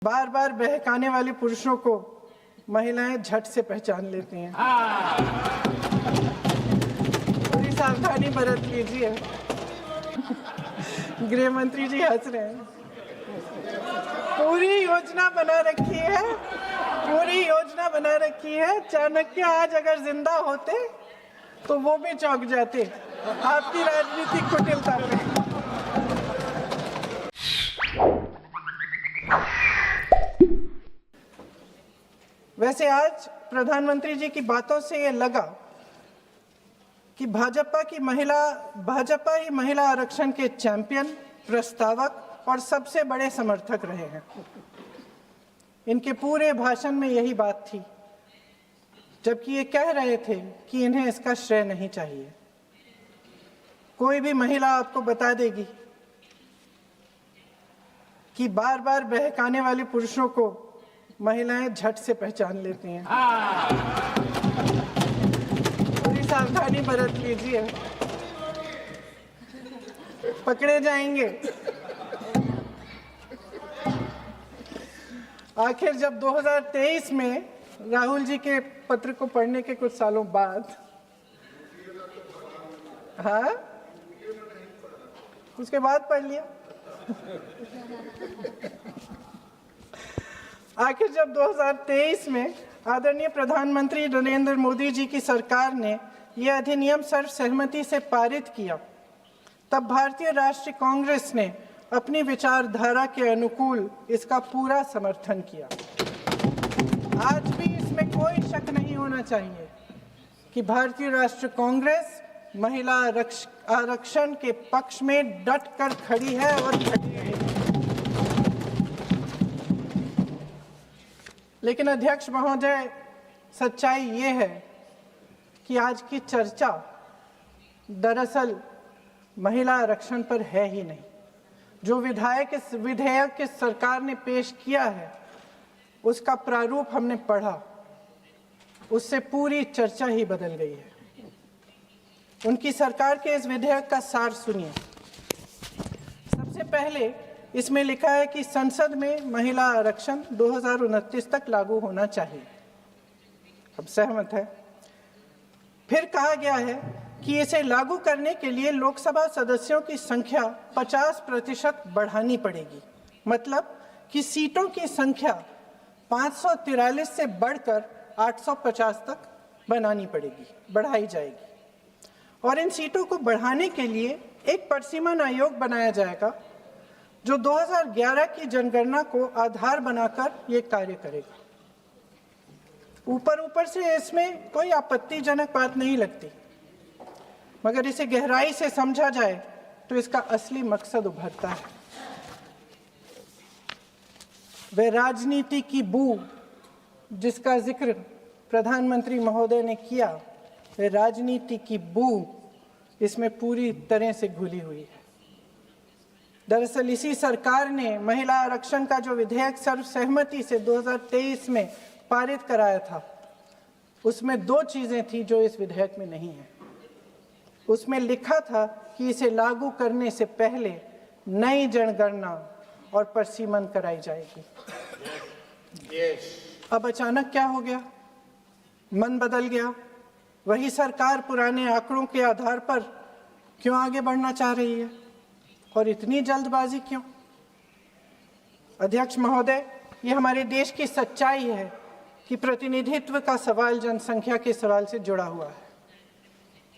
बार बार बहकाने वाले पुरुषों को महिलाएं झट से पहचान लेती हैं। थोड़ी सावधानी बरत लीजिए। गृह मंत्री जी हंस रहे हैं। पूरी योजना बना रखी है। चाणक्य आज अगर जिंदा होते तो वो भी चौंक जाते आपकी राजनीतिक कुटिलता पे। वैसे आज प्रधानमंत्री जी की बातों से ये लगा कि भाजपा ही महिला आरक्षण के चैंपियन, प्रस्तावक और सबसे बड़े समर्थक रहे हैं। इनके पूरे भाषण में यही बात थी, जबकि ये कह रहे थे कि इन्हें इसका श्रेय नहीं चाहिए। कोई भी महिला आपको बता देगी कि बार बार बहकाने वाले पुरुषों को महिलाएं झट से पहचान लेती हैं। थोड़ी सावधानी बरत लीजिए, पकड़े जाएंगे। आखिर जब 2023 में राहुल जी के पत्र को पढ़ने के कुछ सालों बाद, हाँ, उसके बाद पढ़ लिया। आखिर जब 2023 में आदरणीय प्रधानमंत्री नरेंद्र मोदी जी की सरकार ने यह अधिनियम सर्वसहमति से पारित किया, तब भारतीय राष्ट्रीय कांग्रेस ने अपनी विचारधारा के अनुकूल इसका पूरा समर्थन किया। आज भी इसमें कोई शक नहीं होना चाहिए कि भारतीय राष्ट्रीय कांग्रेस महिला आरक्षण के पक्ष में डट कर खड़ी है और खड़ी रहेगी। लेकिन अध्यक्ष महोदय, सच्चाई ये है कि आज की चर्चा दरअसल महिला आरक्षण पर है ही नहीं। जो विधेयक के सरकार ने पेश किया है, उसका प्रारूप हमने पढ़ा, उससे पूरी चर्चा ही बदल गई है। उनकी सरकार के इस विधेयक का सार सुनिए। सबसे पहले इसमें लिखा है कि संसद में महिला आरक्षण 2029 तक लागू होना चाहिए। अब सहमत है। फिर कहा गया है कि इसे लागू करने के लिए लोकसभा सदस्यों की संख्या 50% बढ़ानी पड़ेगी। मतलब कि सीटों की संख्या 543 से बढ़कर 850 तक बढ़ाई जाएगी। और इन सीटों को बढ़ाने के लिए एक परिसीमन आयोग बनाया जाएगा, जो 2011 की जनगणना को आधार बनाकर ये कार्य करेगा। ऊपर से इसमें कोई आपत्तिजनक बात नहीं लगती, मगर इसे गहराई से समझा जाए तो इसका असली मकसद उभरता है। वह राजनीति की बू जिसका जिक्र प्रधानमंत्री महोदय ने किया, वह राजनीति की बू इसमें पूरी तरह से घुली हुई है। दरअसल इसी सरकार ने महिला आरक्षण का जो विधेयक सर्वसहमति से 2023 में पारित कराया था, उसमें दो चीजें थी जो इस विधेयक में नहीं है। उसमें लिखा था कि इसे लागू करने से पहले नई जनगणना और परिसीमन कराई जाएगी। अब अचानक क्या हो गया? मन बदल गया। वही सरकार पुराने आंकड़ों के आधार पर क्यों आगे बढ़ना चाह रही है, और इतनी जल्दबाजी क्यों? अध्यक्ष महोदय, ये हमारे देश की सच्चाई है कि प्रतिनिधित्व का सवाल जनसंख्या के सवाल से जुड़ा हुआ है।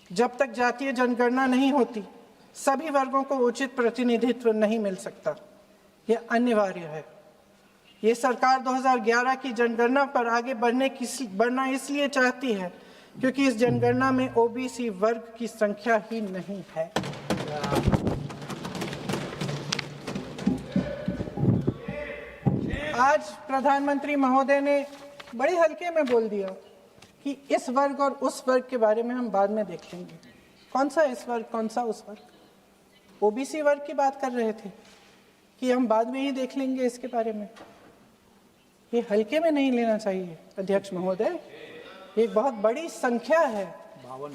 जब तक जातीय जनगणना नहीं होती, सभी वर्गों को उचित प्रतिनिधित्व नहीं मिल सकता। यह अनिवार्य है। ये सरकार 2011 की जनगणना पर आगे बढ़ना इसलिए चाहती है क्योंकि इस जनगणना में ओबीसी वर्ग की संख्या ही नहीं है। आज प्रधानमंत्री महोदय ने बड़े हल्के में बोल दिया कि इस वर्ग और उस वर्ग के बारे में हम बाद में देख लेंगे। कौन सा इस वर्ग, कौन सा उस वर्ग? ओबीसी वर्ग की बात कर रहे थे कि हम बाद में ही देख लेंगे इसके बारे में। ये हल्के में नहीं लेना चाहिए अध्यक्ष महोदय। एक बहुत बड़ी संख्या है,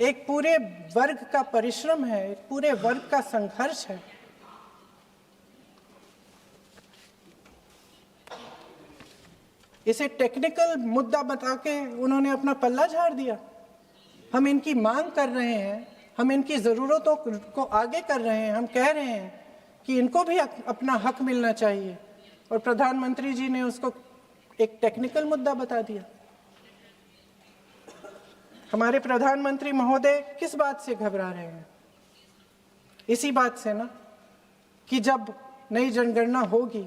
एक पूरे वर्ग का परिश्रम है, एक पूरे वर्ग का संघर्ष है। इसे टेक्निकल मुद्दा बता के उन्होंने अपना पल्ला झाड़ दिया। हम इनकी मांग कर रहे हैं, हम इनकी ज़रूरतों को आगे कर रहे हैं, हम कह रहे हैं कि इनको भी अपना हक मिलना चाहिए, और प्रधानमंत्री जी ने उसको एक टेक्निकल मुद्दा बता दिया। हमारे प्रधानमंत्री महोदय किस बात से घबरा रहे हैं? इसी बात से ना कि जब नई जनगणना होगी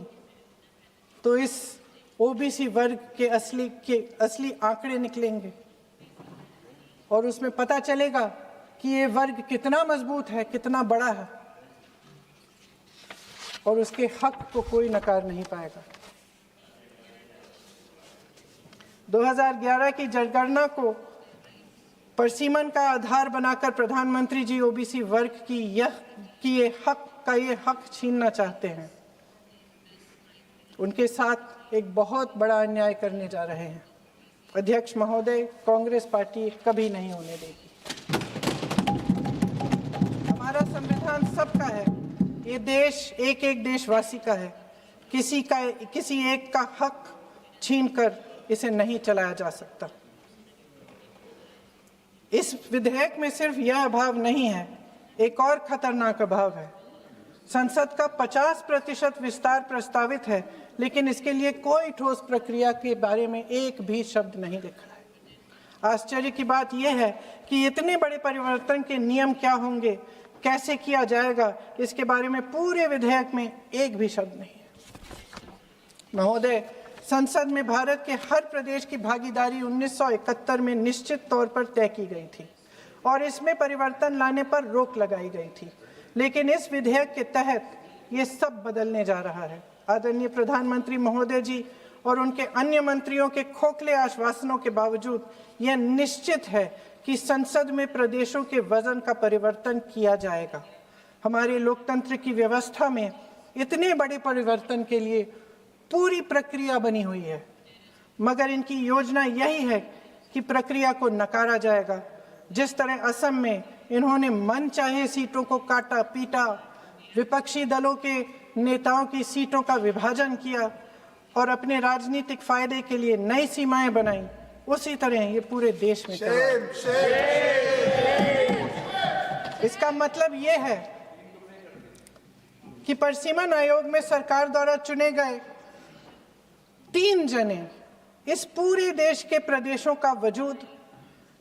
तो इस ओबीसी वर्ग के असली आंकड़े निकलेंगे और उसमें पता चलेगा कि ये वर्ग कितना मजबूत है, कितना बड़ा है, और उसके हक को कोई नकार नहीं पाएगा। 2011 की जनगणना को परसीमन का आधार बनाकर प्रधानमंत्री जी ओबीसी वर्ग की ये हक छीनना चाहते हैं। उनके साथ एक बहुत बड़ा अन्याय करने जा रहे हैं। अध्यक्ष महोदय, कांग्रेस पार्टी कभी नहीं होने देगी। हमारा संविधान सबका है, ये देश एक एक देशवासी का है। किसी एक का हक छीनकर इसे नहीं चलाया जा सकता। इस विधेयक में सिर्फ यह अभाव नहीं है, एक और खतरनाक अभाव है। संसद का 50% विस्तार प्रस्तावित है, लेकिन इसके लिए कोई ठोस प्रक्रिया के बारे में एक भी शब्द नहीं लिखा है। आश्चर्य की बात यह है कि इतने बड़े परिवर्तन के नियम क्या होंगे, कैसे किया जाएगा, इसके बारे में पूरे विधेयक में एक भी शब्द नहीं है। महोदय, संसद में भारत के हर प्रदेश की भागीदारी 1971 में निश्चित तौर पर तय की गई थी और इसमें परिवर्तन लाने पर रोक लगाई गई थी, लेकिन इस विधेयक के तहत ये सब बदलने जा रहा है। आदरणीय प्रधानमंत्री महोदय जी और उनके अन्य मंत्रियों के खोखले आश्वासनों के बावजूद यह निश्चित है कि संसद में प्रदेशों के वजन का परिवर्तन किया जाएगा। हमारे लोकतंत्र की व्यवस्था में इतने बड़े परिवर्तन के लिए पूरी प्रक्रिया बनी हुई है, मगर इनकी योजना यही है कि प्रक्रिया को नकारा जाएगा। जिस तरह असम में इन्होंने मनचाहे सीटों को काटा पीटा, विपक्षी दलों के नेताओं की सीटों का विभाजन किया और अपने राजनीतिक फायदे के लिए नई सीमाएं बनाई, उसी तरह ये पूरे देश में इसका मतलब ये है कि परसीमन आयोग में सरकार द्वारा चुने गए 3 जने इस पूरे देश के प्रदेशों का वजूद,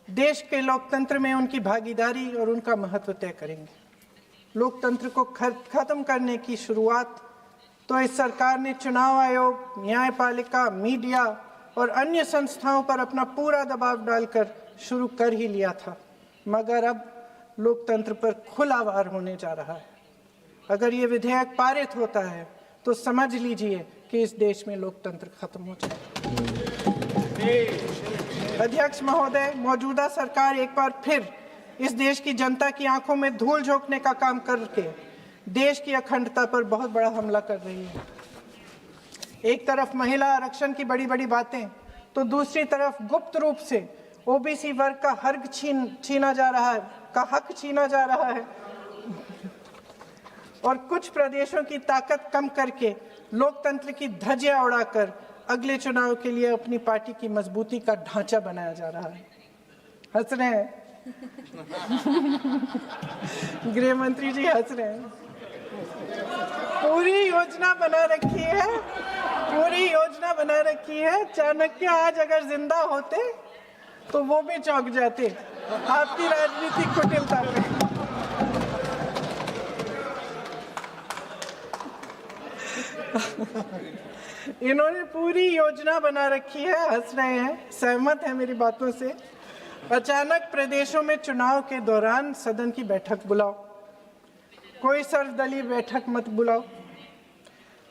देश के लोकतंत्र में उनकी भागीदारी और उनका महत्व तय करेंगे। लोकतंत्र को खत्म करने की शुरुआत तो इस सरकार ने चुनाव आयोग, न्यायपालिका, मीडिया और अन्य संस्थाओं पर अपना पूरा दबाव डालकर शुरू कर ही लिया था, मगर अब लोकतंत्र पर खुला वार होने जा रहा है। अगर ये विधेयक पारित होता है तो समझ लीजिए कि इस देश में लोकतंत्र खत्म हो जाएगा। अध्यक्ष महोदय, मौजूदा सरकार एक बार फिर इस देश की जनता की आंखों में धूल झोंकने का काम करके देश की अखंडता पर बहुत बड़ा हमला कर रही है। एक तरफ महिला आरक्षण की बड़ी बड़ी बातें, तो दूसरी तरफ गुप्त रूप से ओबीसी वर्ग का हक छीना जा रहा है और कुछ प्रदेशों की ताकत कम करके लोकतंत्र की धज्जियां उड़ाकर अगले चुनाव के लिए अपनी पार्टी की मजबूती का ढांचा बनाया जा रहा है। हंस रहे हैं गृह मंत्री जी, हंस रहे हैं। पूरी योजना बना रखी है। चाणक्य आज अगर जिंदा होते तो वो भी चौंक जाते आपकी राजनीतिक कुटिलता पे। इन्होंने पूरी योजना बना रखी है। हंस रहे हैं, सहमत है मेरी बातों से। अचानक प्रदेशों में चुनाव के दौरान सदन की बैठक बुलाओ, कोई सर्वदलीय बैठक मत बुलाओ।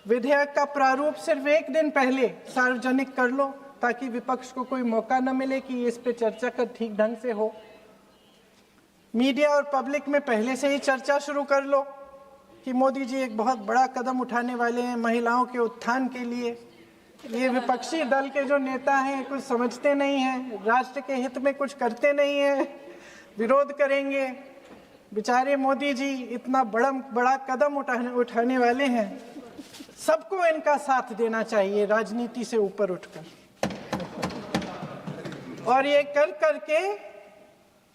विधेयक का प्रारूप सिर्फ एक दिन पहले सार्वजनिक कर लो ताकि विपक्ष को कोई मौका न मिले कि इस पे चर्चा कर ठीक ढंग से हो। मीडिया और पब्लिक में पहले से ही चर्चा शुरू कर लो कि मोदी जी एक बहुत बड़ा कदम उठाने वाले हैं महिलाओं के उत्थान के लिए। ये विपक्षी दल के जो नेता हैं कुछ समझते नहीं हैं, राष्ट्र के हित में कुछ करते नहीं हैं, विरोध करेंगे। बेचारे मोदी जी इतना बड़ा कदम उठाने वाले हैं, सबको इनका साथ देना चाहिए राजनीति से ऊपर उठकर। और ये कर करके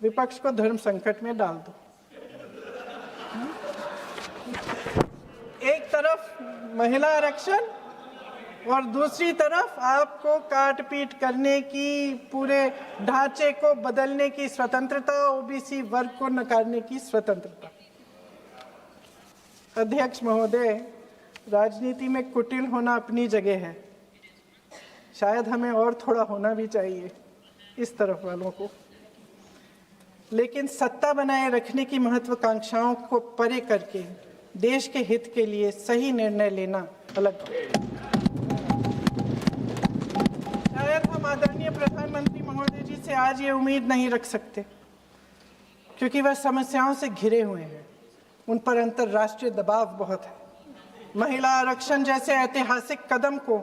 विपक्ष को धर्म संकट में डाल दो। एक तरफ महिला आरक्षण और दूसरी तरफ आपको काट पीट करने की, पूरे ढांचे को बदलने की स्वतंत्रता, ओबीसी वर्ग को नकारने की स्वतंत्रता। अध्यक्ष महोदय, राजनीति में कुटिल होना अपनी जगह है, शायद हमें और थोड़ा होना भी चाहिए इस तरफ वालों को, लेकिन सत्ता बनाए रखने की महत्वाकांक्षाओं को परे करके देश के हित के लिए सही निर्णय लेना अलग। शायद हम आदरणीय प्रधानमंत्री महोदय जी से आज ये उम्मीद नहीं रख सकते, क्योंकि वह समस्याओं से घिरे हुए हैं, उन पर अंतर्राष्ट्रीय दबाव बहुत है। महिला आरक्षण जैसे ऐतिहासिक कदम को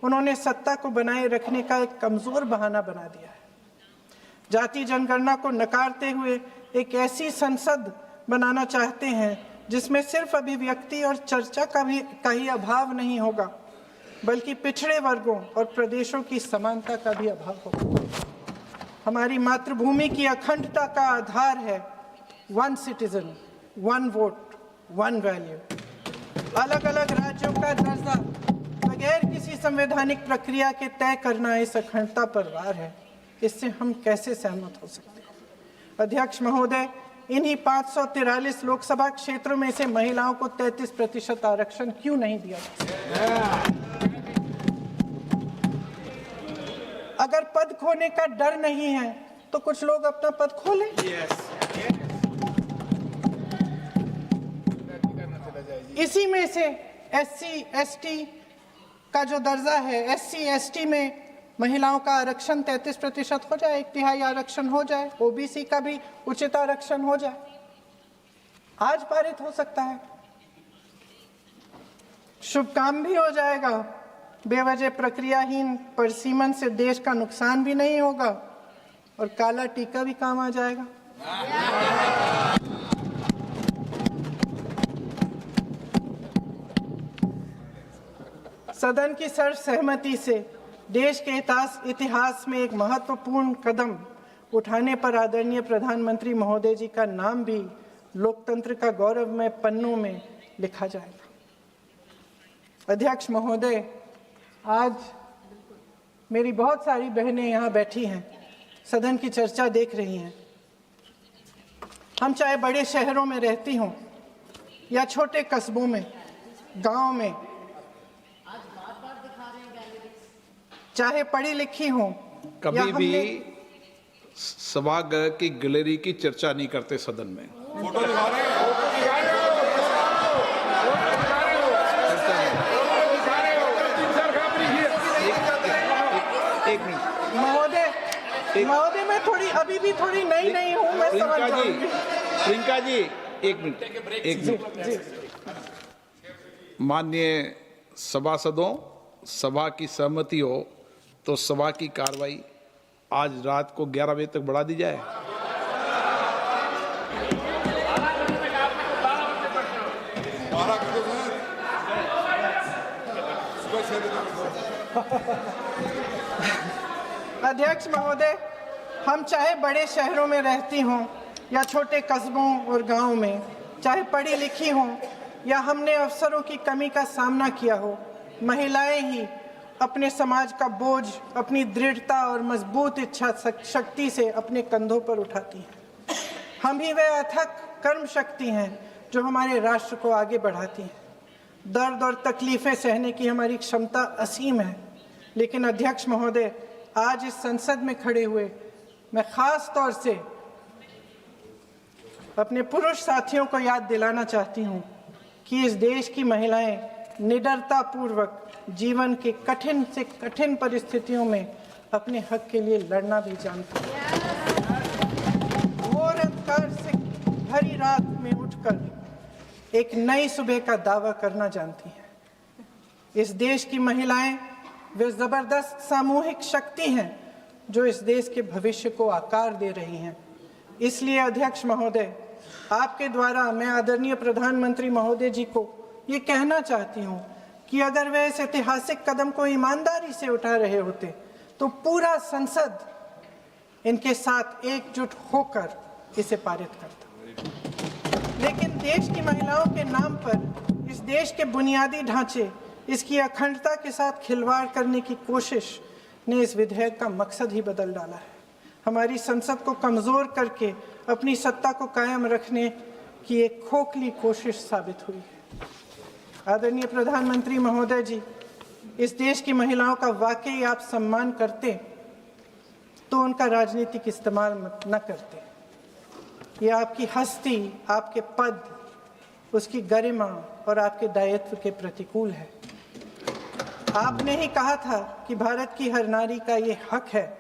उन्होंने सत्ता को बनाए रखने का एक कमजोर बहाना बना दिया है। जाति जनगणना को नकारते हुए एक ऐसी संसद बनाना चाहते हैं जिसमें सिर्फ अभिव्यक्ति और चर्चा का ही अभाव नहीं होगा, बल्कि पिछड़े वर्गों और प्रदेशों की समानता का भी अभाव होगा। हमारी मातृभूमि की अखंडता का आधार है one citizen, one vote, one value. अलग अलग राज्यों का दर्जा बगैर किसी संवैधानिक प्रक्रिया के तय करना इस अखंडता पर वार है। इससे हम कैसे सहमत हो सकते हैं? अध्यक्ष महोदय, इन्हीं 543 लोकसभा क्षेत्रों में से महिलाओं को 33% आरक्षण क्यों नहीं दिया जा सकता? अगर पद खोने का डर नहीं है तो कुछ लोग अपना पद खो लें। इसी में से एससी एसटी का जो दर्जा है, एससी एसटी में महिलाओं का आरक्षण 33% हो जाए, 1/3 आरक्षण हो जाए, ओबीसी का भी उचित आरक्षण हो जाए, आज पारित हो सकता है। शुभ काम भी हो जाएगा, बेवजह प्रक्रियाहीन परिसीमन से देश का नुकसान भी नहीं होगा और काला टीका भी काम आ जाएगा। सदन की सर्वसहमति से देश के इतिहास में एक महत्वपूर्ण कदम उठाने पर आदरणीय प्रधानमंत्री महोदय जी का नाम भी लोकतंत्र का गौरवमय पन्नों में लिखा जाएगा। अध्यक्ष महोदय, आज मेरी बहुत सारी बहनें यहाँ बैठी हैं, सदन की चर्चा देख रही हैं। हम चाहे बड़े शहरों में रहती हों या छोटे कस्बों में, गांव में, चाहे पढ़ी लिखी हों, कभी भी सभागृह की गैलरी की चर्चा नहीं करते सदन में। फोटो दिखा रहे हो? एक मिनट महोदय, मैं थोड़ी अभी भी थोड़ी नई हूँ, मैं समझ जाऊंगी। प्रियंका जी, एक मिनट। माननीय सभासदों, सभा की सहमति हो तो सभा की कार्रवाई आज रात को 11 बजे तक बढ़ा दी जाए। अध्यक्ष महोदय, हम चाहे बड़े शहरों में रहती हों या छोटे कस्बों और गांवों में, चाहे पढ़ी लिखी हों या हमने अवसरों की कमी का सामना किया हो, महिलाएं ही अपने समाज का बोझ अपनी दृढ़ता और मजबूत इच्छा शक्ति से अपने कंधों पर उठाती हैं। हम ही वह अथक कर्म शक्ति हैं जो हमारे राष्ट्र को आगे बढ़ाती हैं। दर्द और तकलीफें सहने की हमारी क्षमता असीम है, लेकिन अध्यक्ष महोदय, आज इस संसद में खड़े हुए मैं खास तौर से अपने पुरुष साथियों को याद दिलाना चाहती हूँ कि इस देश की महिलाएं निडरता पूर्वक जीवन के कठिन से कठिन परिस्थितियों में अपने हक के लिए लड़ना भी जानती हैं। घोर अंधकार से भरी रात में उठकर एक नई सुबह का दावा करना जानती हैं। इस देश की महिलाएं वे जबरदस्त सामूहिक शक्ति हैं जो इस देश के भविष्य को आकार दे रही हैं। इसलिए अध्यक्ष महोदय, आपके द्वारा मैं आदरणीय प्रधानमंत्री महोदय जी को ये कहना चाहती हूँ कि अगर वे इस ऐतिहासिक कदम को ईमानदारी से उठा रहे होते तो पूरा संसद इनके साथ एकजुट होकर इसे पारित करता। लेकिन देश की महिलाओं के नाम पर इस देश के बुनियादी ढांचे, इसकी अखंडता के साथ खिलवाड़ करने की कोशिश ने इस विधेयक का मकसद ही बदल डाला है। हमारी संसद को कमज़ोर करके अपनी सत्ता को कायम रखने की एक खोखली कोशिश साबित हुई है। आदरणीय प्रधानमंत्री महोदय जी, इस देश की महिलाओं का वाकई आप सम्मान करते तो उनका राजनीतिक इस्तेमाल न करते। ये आपकी हस्ती, आपके पद, उसकी गरिमा और आपके दायित्व के प्रतिकूल है। आपने ही कहा था कि भारत की हर नारी का ये हक है,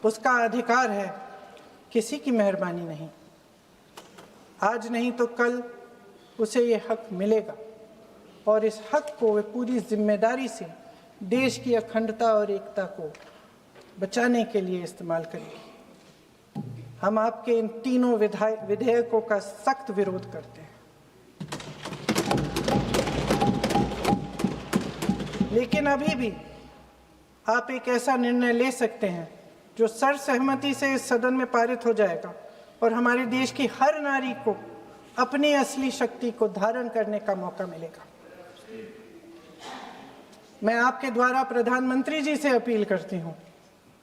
उसका अधिकार है, किसी की मेहरबानी नहीं। आज नहीं तो कल उसे ये हक मिलेगा और इस हक को वे पूरी जिम्मेदारी से देश की अखंडता और एकता को बचाने के लिए इस्तेमाल करेगी। हम आपके इन तीनों विधेयकों का सख्त विरोध करते हैं। लेकिन अभी भी आप एक ऐसा निर्णय ले सकते हैं जो सर्वसहमति से इस सदन में पारित हो जाएगा और हमारे देश की हर नारी को अपनी असली शक्ति को धारण करने का मौका मिलेगा। मैं आपके द्वारा प्रधानमंत्री जी से अपील करती हूं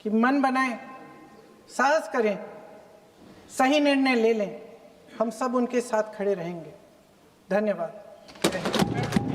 कि मन बनाएं, साहस करें, सही निर्णय ले लें। हम सब उनके साथ खड़े रहेंगे। धन्यवाद।